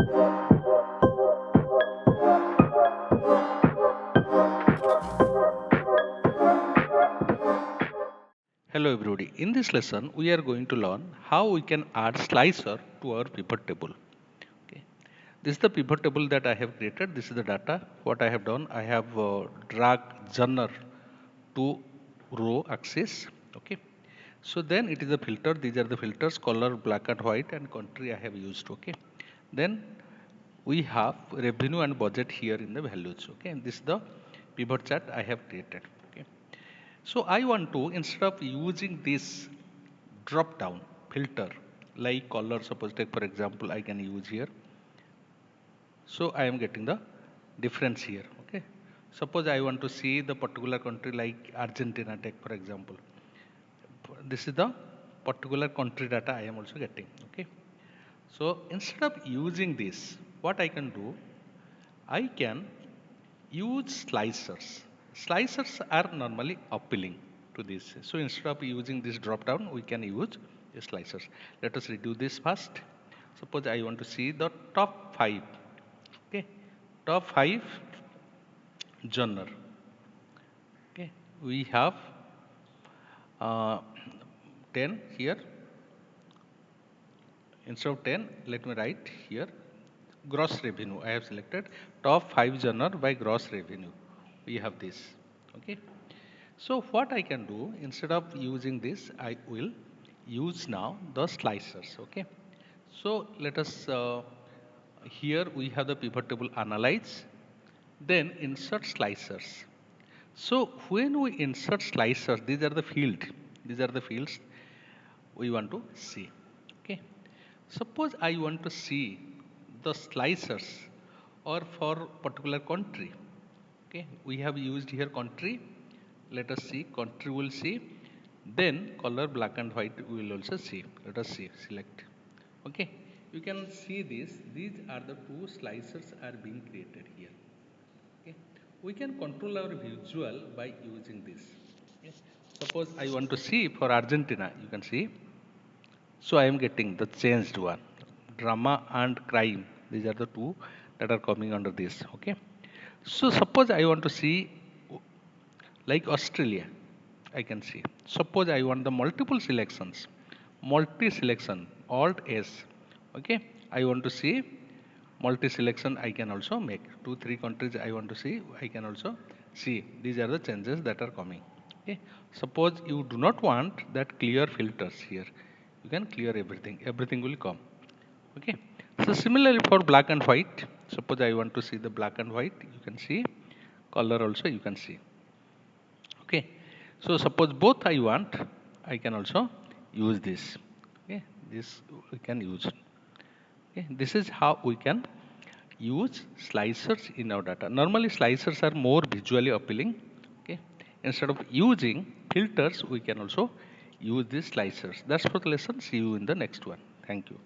Hello everybody. In this lesson, we are going to learn how we can add slicer to our pivot table. Okay. This is the pivot table that I have created. This is the data. What I have done, I have dragged genre to row axis. Okay. So then it is the filter. These are the filters: color, black and white, and country I have used. Okay. Then we have revenue and budget here in the values. Okay. And this is the pivot chart I have created. Okay. So I want to, instead of using this drop down filter like color, suppose take for example, I can use here. So I am getting the difference here. Okay. Suppose I want to see the particular country like Argentina, take for example. This is the particular country data I am also getting. Okay. So instead of using this, what I can do, I can use slicers. Slicers are normally appealing to this. So instead of using this drop down, we can use the slicers. Let us redo this first. Suppose I want to see the top 5. Okay. Top 5 genre. Okay. We have uh, 10 here. Instead of 10, let me write here gross revenue. I have selected top 5 genre by gross revenue. We have this. Okay. So what I can do, instead of using this, I will use now the slicers. Okay. So let us here we have the pivot table analyze, then insert slicers. So when we insert slicers, these are the field. These are the fields we want to see. Okay. Suppose I want to see the slicers or for particular country. Okay. We have used here country. Let us see country will see. Then color black and white we will also see. Let us see. Select. Okay. You can see this. These are the two slicers are being created here. Okay. We can control our visual by using this. Okay. Suppose I want to see for Argentina, you can see. So I am getting the changed one. Drama and crime. These are the two that are coming under this. Okay. So suppose I want to see like Australia. I can see. Suppose I want the multiple selections. Multi selection. Alt S. Okay. I want to see multi selection I can also make. 2, 3 countries I want to see. I can also see. These are the changes that are coming. Okay. Suppose you do not want that clear filters here. You can clear everything. Everything will come. Okay. So similarly for black and white. Suppose I want to see the black and white. You can see. Color also you can see. Okay. So suppose both I want, I can also use this. Okay. This we can use. Okay. This is how we can use slicers in our data. Normally slicers are more visually appealing. Okay. Instead of using filters, we can also use these slicers. That's for the lesson. See you in the next one. Thank you.